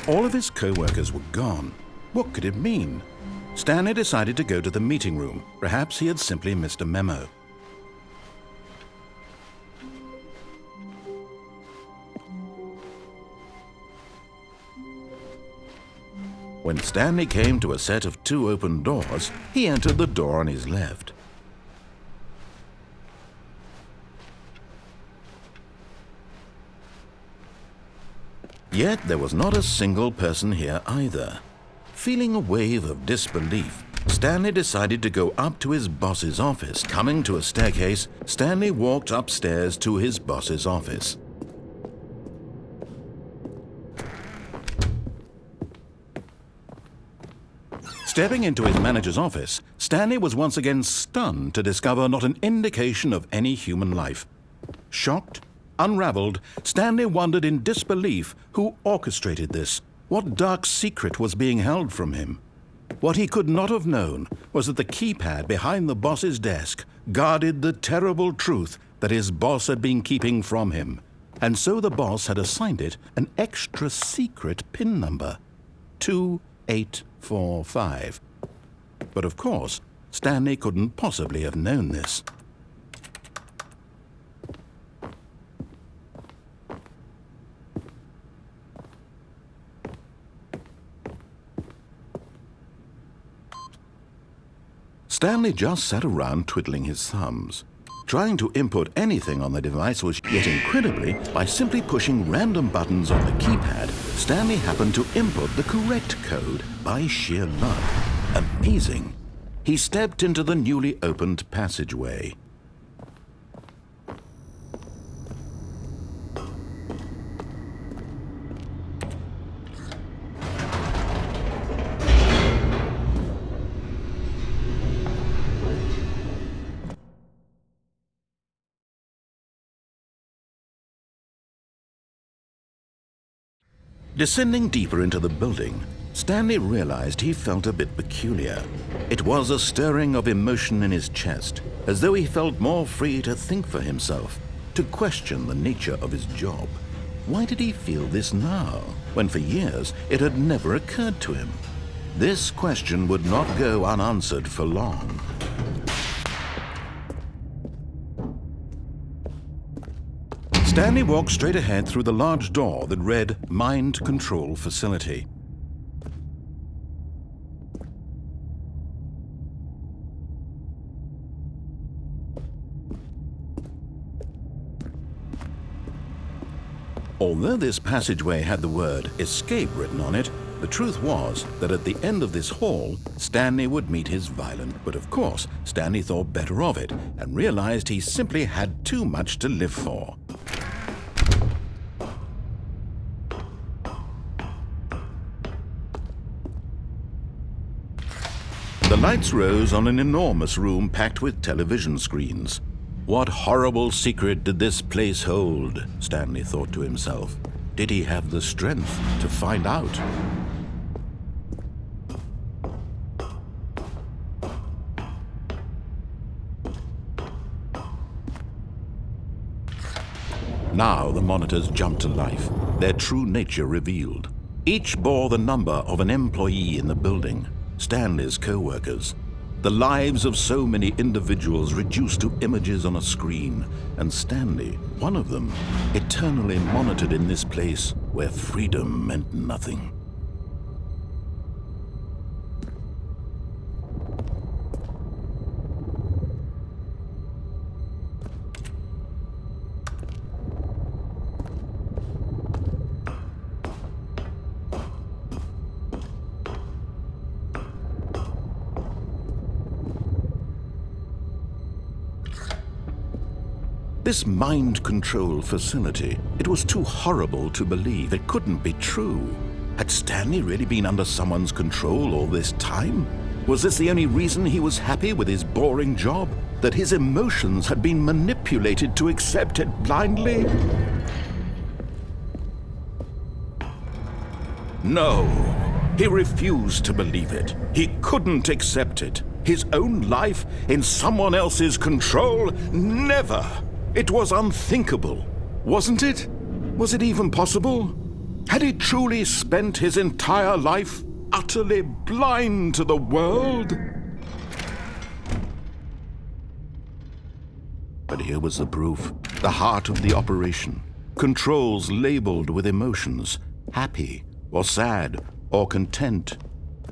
All of his co-workers were gone. What could it mean? Stanley decided to go to the meeting room. Perhaps he had simply missed a memo. When Stanley came to a set of 2 open doors, he entered the door on his left. Yet there was not a single person here either. Feeling a wave of disbelief, Stanley decided to go up to his boss's office. Coming to a staircase, Stanley walked upstairs to his boss's office. Stepping into his manager's office, Stanley was once again stunned to discover not an indication of any human life. Shocked, unraveled, Stanley wondered in disbelief who orchestrated this. What dark secret was being held from him? What he could not have known was that the keypad behind the boss's desk guarded the terrible truth that his boss had been keeping from him. And so the boss had assigned it an extra secret PIN number, 2845. But of course, Stanley couldn't possibly have known this. Stanley just sat around twiddling his thumbs. Trying to input anything on the device was yet incredibly, by simply pushing random buttons on the keypad, Stanley happened to input the correct code by sheer luck. Amazing. He stepped into the newly opened passageway. Descending deeper into the building, Stanley realized he felt a bit peculiar. It was a stirring of emotion in his chest, as though he felt more free to think for himself, to question the nature of his job. Why did he feel this now, when for years it had never occurred to him? This question would not go unanswered for long. Stanley walked straight ahead through the large door that read Mind Control Facility. Although this passageway had the word Escape written on it, the truth was that at the end of this hall, Stanley would meet his violent. But of course, Stanley thought better of it and realized he simply had too much to live for. The lights rose on an enormous room packed with television screens. What horrible secret did this place hold? Stanley thought to himself. Did he have the strength to find out? Now the monitors jumped to life, their true nature revealed. Each bore the number of an employee in the building. Stanley's co-workers, the lives of so many individuals reduced to images on a screen, and Stanley, one of them, eternally monitored in this place where freedom meant nothing. This mind control facility, it was too horrible to believe. It couldn't be true. Had Stanley really been under someone's control all this time? Was this the only reason he was happy with his boring job? That his emotions had been manipulated to accept it blindly? No, he refused to believe it. He couldn't accept it. His own life in someone else's control? Never! It was unthinkable, wasn't it? Was it even possible? Had he truly spent his entire life utterly blind to the world? But here was the proof, the heart of the operation. Controls labeled with emotions, happy or sad or content.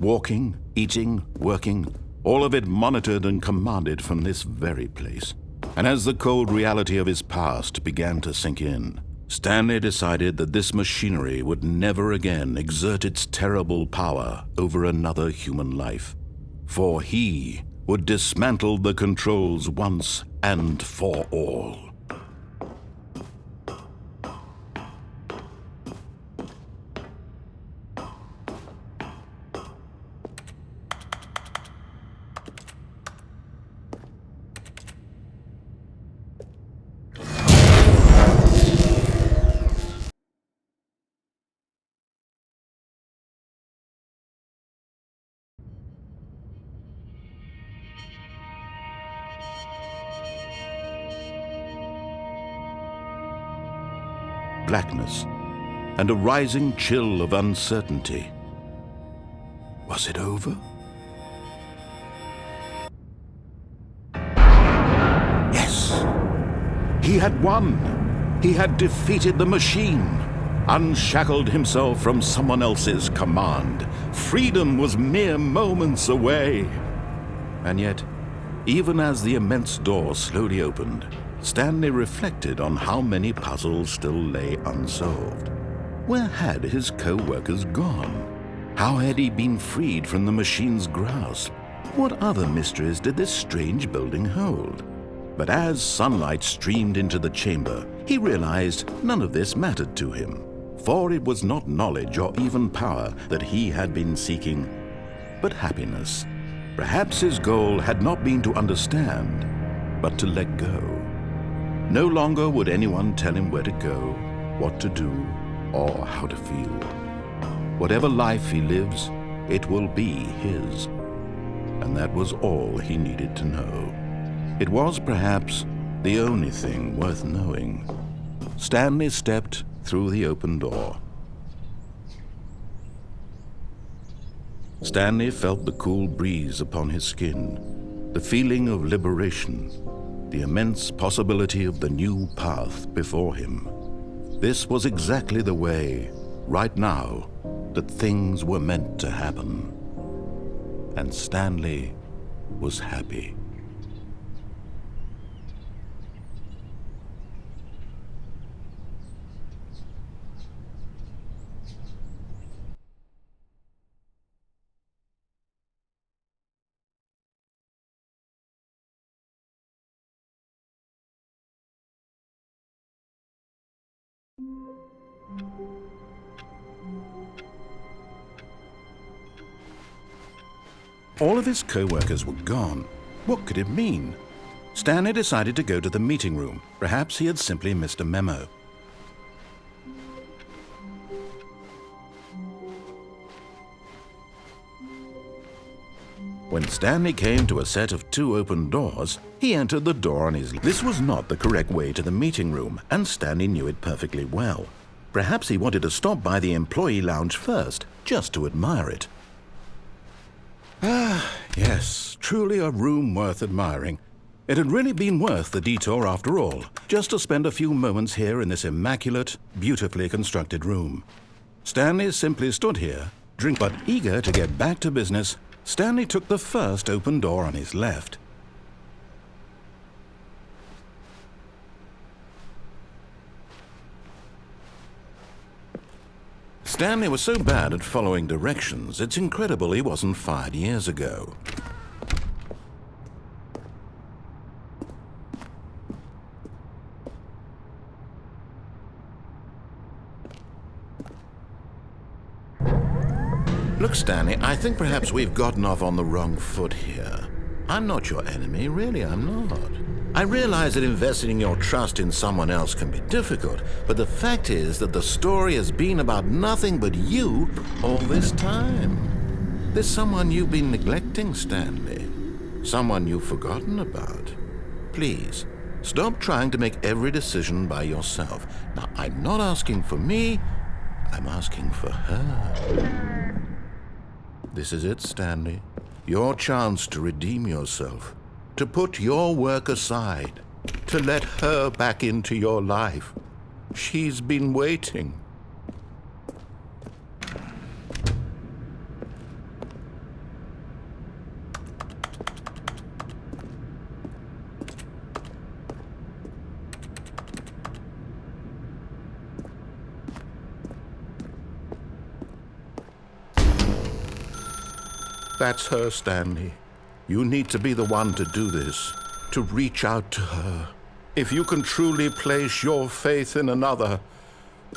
Walking, eating, working, all of it monitored and commanded from this very place. And as the cold reality of his past began to sink in, Stanley decided that this machinery would never again exert its terrible power over another human life. For he would dismantle the controls once and for all. Blackness, and a rising chill of uncertainty. Was it over? Yes! He had won! He had defeated the machine, unshackled himself from someone else's command. Freedom was mere moments away. And yet, even as the immense door slowly opened, Stanley reflected on how many puzzles still lay unsolved. Where had his co-workers gone? How had he been freed from the machine's grasp? What other mysteries did this strange building hold? But as sunlight streamed into the chamber, he realized none of this mattered to him, for it was not knowledge or even power that he had been seeking, but happiness. Perhaps his goal had not been to understand, but to let go. No longer would anyone tell him where to go, what to do, or how to feel. Whatever life he lives, it will be his. And that was all he needed to know. It was perhaps the only thing worth knowing. Stanley stepped through the open door. Stanley felt the cool breeze upon his skin, the feeling of liberation, the immense possibility of the new path before him. This was exactly the way, right now, that things were meant to happen. And Stanley was happy. All of his co-workers were gone. What could it mean? Stanley decided to go to the meeting room. Perhaps he had simply missed a memo. When Stanley came to a set of 2 open doors, he entered the door on his left. This was not the correct way to the meeting room, and Stanley knew it perfectly well. Perhaps he wanted to stop by the employee lounge first, just to admire it. Ah, yes, truly a room worth admiring. It had really been worth the detour after all, just to spend a few moments here in this immaculate, beautifully constructed room. Stanley simply stood here, but eager to get back to business, Stanley took the first open door on his left. Stanley was so bad at following directions, it's incredible he wasn't fired years ago. Look, Stanley, I think perhaps we've gotten off on the wrong foot here. I'm not your enemy, really, I'm not. I realize that investing your trust in someone else can be difficult, but the fact is that the story has been about nothing but you all this time. There's someone you've been neglecting, Stanley. Someone you've forgotten about. Please, Stop trying to make every decision by yourself. Now, I'm not asking for me, I'm asking for her. This is it, Stanley. Your chance to redeem yourself, to put your work aside, to let her back into your life. She's been waiting. That's her, Stanley. You need to be the one to do this, to reach out to her. If you can truly place your faith in another,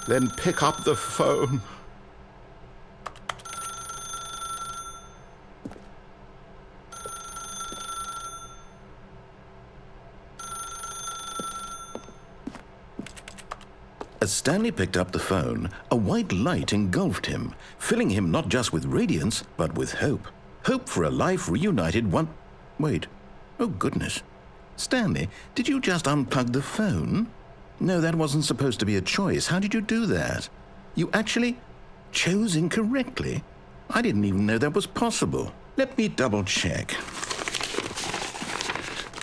then pick up the phone. As Stanley picked up the phone, a white light engulfed him, filling him not just with radiance, but with hope. Hope for a life reunited one... Wait. Oh, goodness. Stanley, did you just unplug the phone? No, that wasn't supposed to be a choice. How did you do that? You actually chose incorrectly? I didn't even know that was possible. Let me double-check.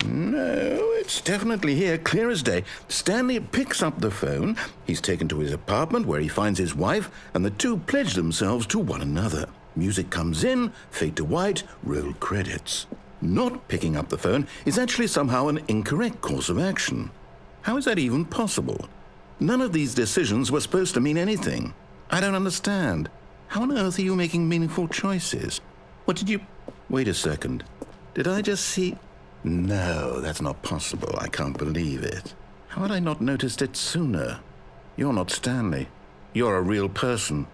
No, it's definitely here, clear as day. Stanley picks up the phone. He's taken to his apartment where he finds his wife, and the two pledge themselves to one another. Music comes in, fade to white, roll credits. Not picking up the phone is actually somehow an incorrect course of action. How is that even possible? None of these decisions were supposed to mean anything. I don't understand. How on earth are you making meaningful choices? What did you... Wait a second. Did I just see... No, that's not possible. I can't believe it. How had I not noticed it sooner? You're not Stanley. You're a real person.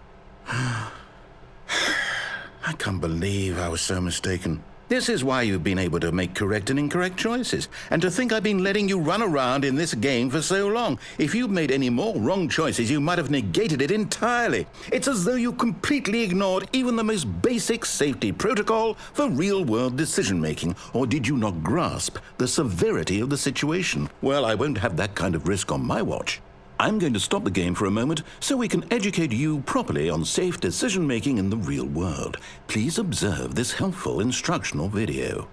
I can't believe I was so mistaken. This is why you've been able to make correct and incorrect choices. And to think I've been letting you run around in this game for so long. If you'd made any more wrong choices, you might have negated it entirely. It's as though you completely ignored even the most basic safety protocol for real-world decision-making. Or did you not grasp the severity of the situation? Well, I won't have that kind of risk on my watch. I'm going to stop the game for a moment so we can educate you properly on safe decision-making in the real world. Please observe this helpful instructional video.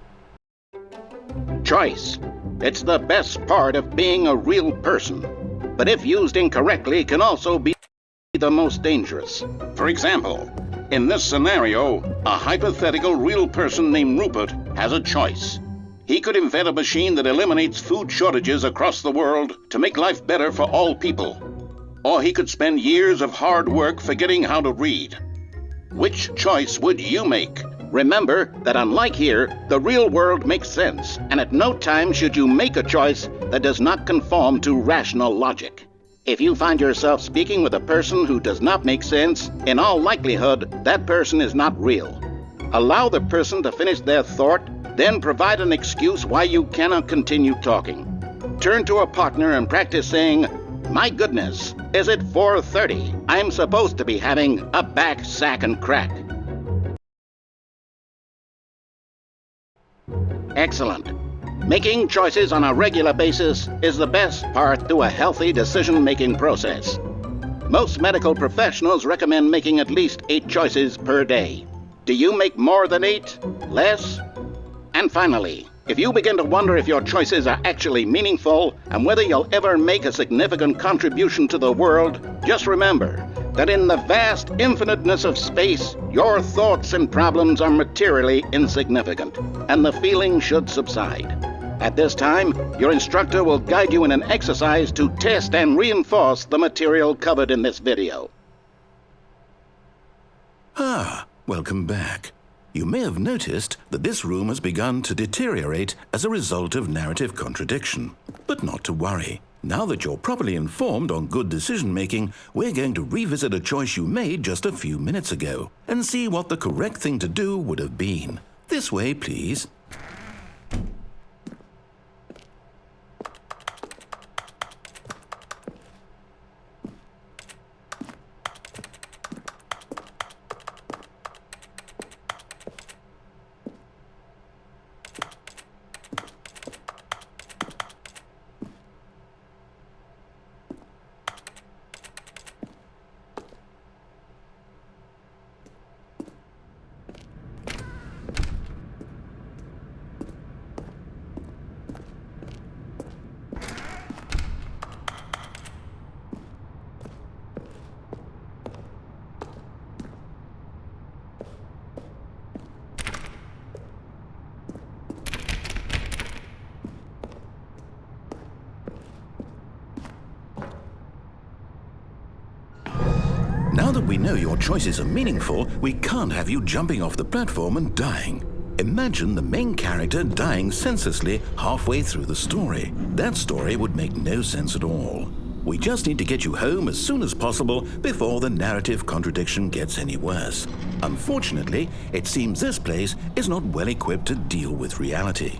Choice. It's the best part of being a real person, but if used incorrectly can also be the most dangerous. For example, in this scenario, a hypothetical real person named Rupert has a choice. He could invent a machine that eliminates food shortages across the world to make life better for all people. Or he could spend years of hard work forgetting how to read. Which choice would you make? Remember that unlike here, the real world makes sense, and at no time should you make a choice that does not conform to rational logic. If you find yourself speaking with a person who does not make sense, in all likelihood, that person is not real. Allow the person to finish their thought, then provide an excuse why you cannot continue talking. Turn to a partner and practice saying, "My goodness, is it 4:30? I'm supposed to be having a back, sack, and crack." Excellent. Making choices on a regular basis is the best part to a healthy decision-making process. Most medical professionals recommend making at least 8 choices per day. Do you make more than 8? Less? And finally, if you begin to wonder if your choices are actually meaningful and whether you'll ever make a significant contribution to the world, just remember that in the vast infiniteness of space, your thoughts and problems are materially insignificant, and the feeling should subside. At this time, your instructor will guide you in an exercise to test and reinforce the material covered in this video. Welcome back. You may have noticed that this room has begun to deteriorate as a result of narrative contradiction. But not to worry. Now that you're properly informed on good decision-making, we're going to revisit a choice you made just a few minutes ago and see what the correct thing to do would have been. This way, please. Now that we know your choices are meaningful, we can't have you jumping off the platform and dying. Imagine the main character dying senselessly halfway through the story. That story would make no sense at all. We just need to get you home as soon as possible before the narrative contradiction gets any worse. Unfortunately, it seems this place is not well equipped to deal with reality.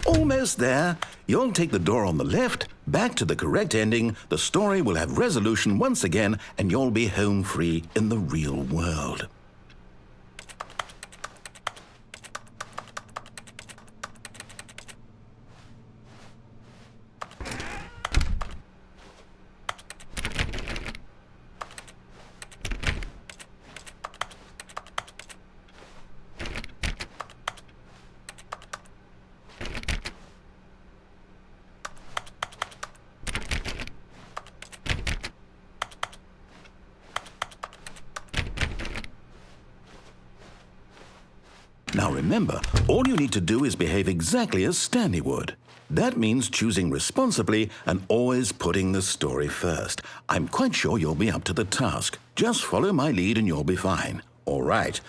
Almost there. You'll take the door on the left, back to the correct ending, the story will have resolution once again, and you'll be home free in the real world. Now remember, all you need to do is behave exactly as Stanley would. That means choosing responsibly and always putting the story first. I'm quite sure you'll be up to the task. Just follow my lead and you'll be fine. All right.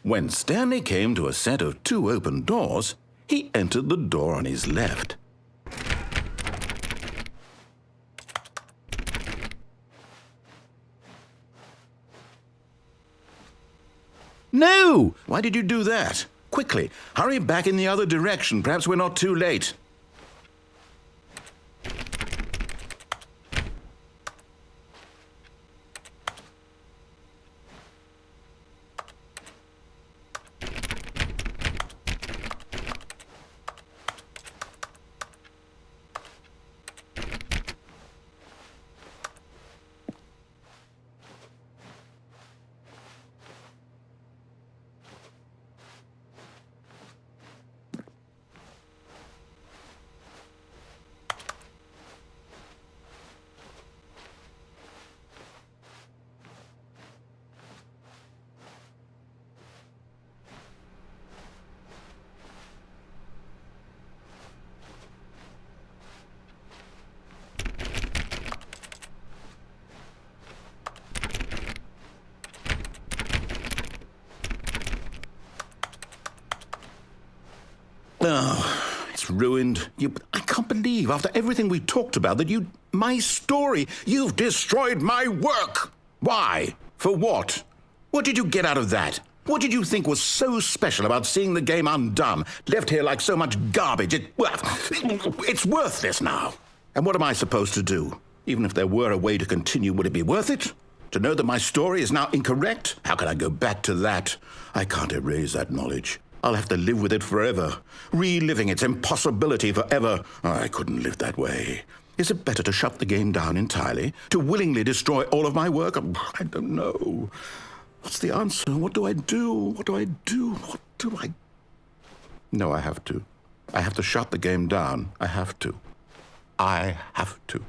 When Stanley came to a set of 2 open doors, he entered the door on his left. No! Why did you do that? Quickly, hurry back in the other direction. Perhaps we're not too late. Oh, it's ruined. I can't believe, after everything we talked about, that my story, you've destroyed my work. Why? For what? What did you get out of that? What did you think was so special about seeing the game undone, left here like so much garbage? It's worthless now. And what am I supposed to do? Even if there were a way to continue, would it be worth it? To know that my story is now incorrect? How can I go back to that? I can't erase that knowledge. I'll have to live with it forever, reliving its impossibility forever. I couldn't live that way. Is it better to shut the game down entirely? To willingly destroy all of my work? I don't know. What's the answer? What do I do? What do I do? What do I... No, I have to. I have to shut the game down. I have to. I have to.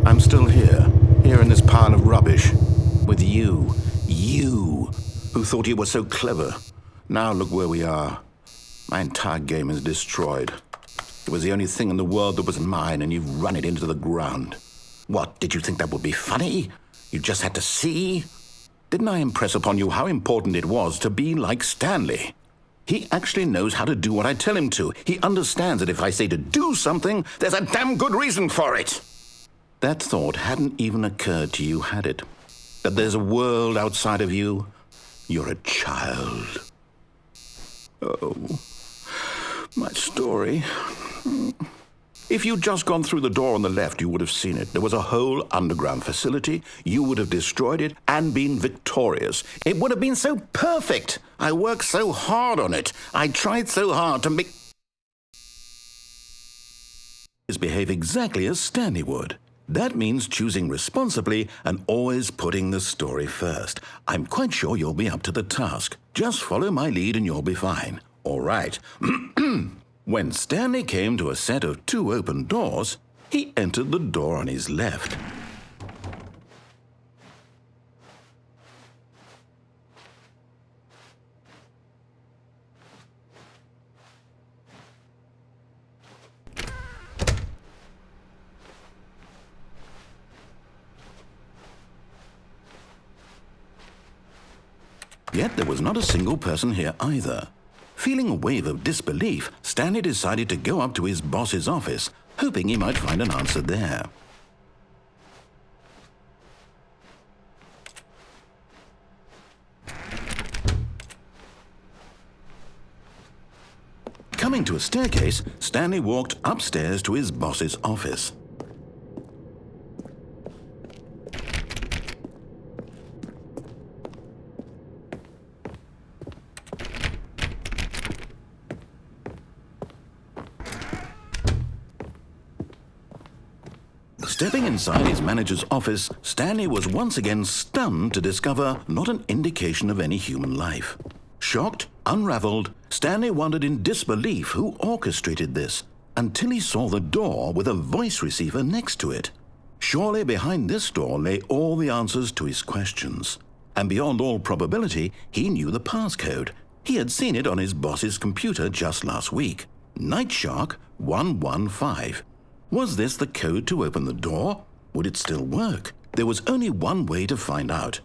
I'm still here in this pile of rubbish, with you who thought you were so clever. Now look where we are. My entire game is destroyed. It was the only thing in the world that was mine, and you've run it into the ground. What, did you think that would be funny? You just had to see? Didn't I impress upon you how important it was to be like Stanley? He actually knows how to do what I tell him to. He understands that if I say to do something, there's a damn good reason for it. That thought hadn't even occurred to you, had it? That there's a world outside of you? You're a child. Oh, my story. If you'd just gone through the door on the left, you would have seen it. There was a whole underground facility. You would have destroyed it and been victorious. It would have been so perfect. I worked so hard on it. I tried so hard to make... behave exactly as Stanley would. That means choosing responsibly and always putting the story first. I'm quite sure you'll be up to the task. Just follow my lead and you'll be fine. All right. When Stanley came to a set of 2 open doors, he entered the door on his left. Yet there was not a single person here either. Feeling a wave of disbelief, Stanley decided to go up to his boss's office, hoping he might find an answer there. Coming to a staircase, Stanley walked upstairs to his boss's office. Stepping inside his manager's office, Stanley was once again stunned to discover not an indication of any human life. Shocked, unraveled, Stanley wondered in disbelief who orchestrated this, until he saw the door with a voice receiver next to it. Surely behind this door lay all the answers to his questions. And beyond all probability, he knew the passcode. He had seen it on his boss's computer just last week. Night Shark 115. Was this the code to open the door? Would it still work? There was only one way to find out.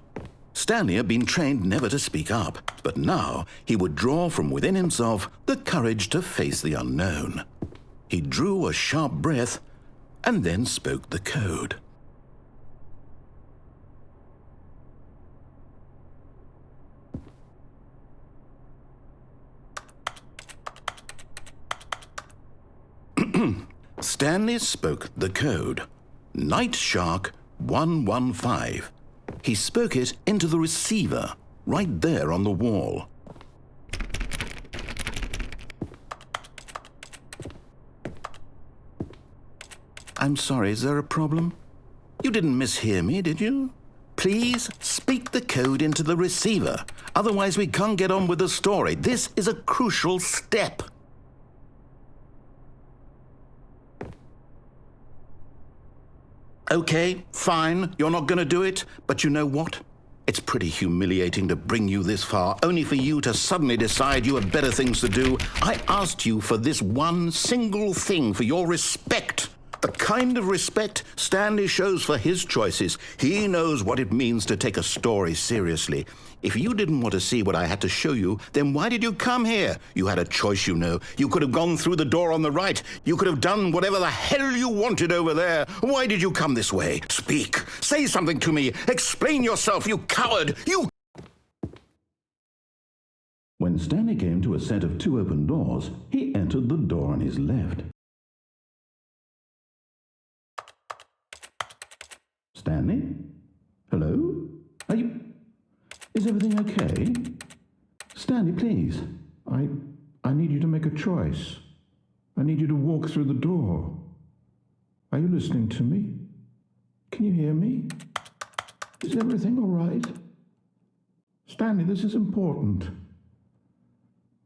Stanley had been trained never to speak up, but now he would draw from within himself the courage to face the unknown. He drew a sharp breath and then spoke the code. Stanley spoke the code. Night Shark 115. He spoke it into the receiver, right there on the wall. I'm sorry, is there a problem? You didn't mishear me, did you? Please speak the code into the receiver. Otherwise, we can't get on with the story. This is a crucial step. Okay, fine, you're not going to do it, but you know what? It's pretty humiliating to bring you this far, only for you to suddenly decide you have better things to do. I asked you for this one single thing, for your respect. The kind of respect Stanley shows for his choices. He knows what it means to take a story seriously. If you didn't want to see what I had to show you, then why did you come here? You had a choice, you know. You could have gone through the door on the right. You could have done whatever the hell you wanted over there. Why did you come this way? Speak. Say something to me. Explain yourself, you coward. You... When Stanley came to a set of 2 open doors, he entered the door on his left. Stanley? Hello? Are you... Is everything okay? Stanley, please. I need you to make a choice. I need you to walk through the door. Are you listening to me? Can you hear me? Is everything all right? Stanley, this is important.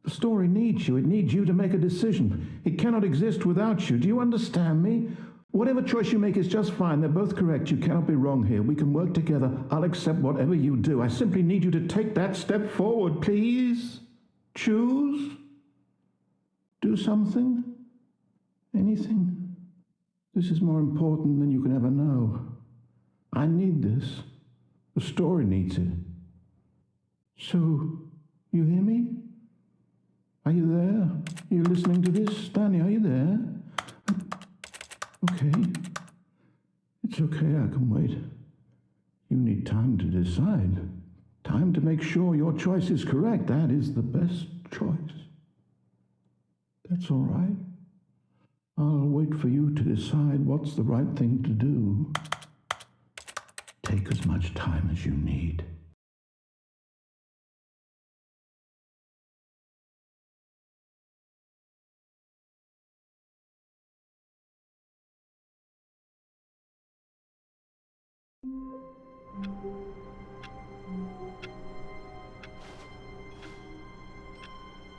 The story needs you. It needs you to make a decision. It cannot exist without you. Do you understand me? Whatever choice you make is just fine. They're both correct. You cannot be wrong here. We can work together. I'll accept whatever you do. I simply need you to take that step forward, please. Choose. Do something. Anything? This is more important than you can ever know. I need this. The story needs it. So, you hear me? Are you there? Are you listening to this? Stanley, are you there? Okay. It's okay, I can wait. You need time to decide. Time to make sure your choice is correct. That is the best choice. That's all right. I'll wait for you to decide what's the right thing to do. Take as much time as you need.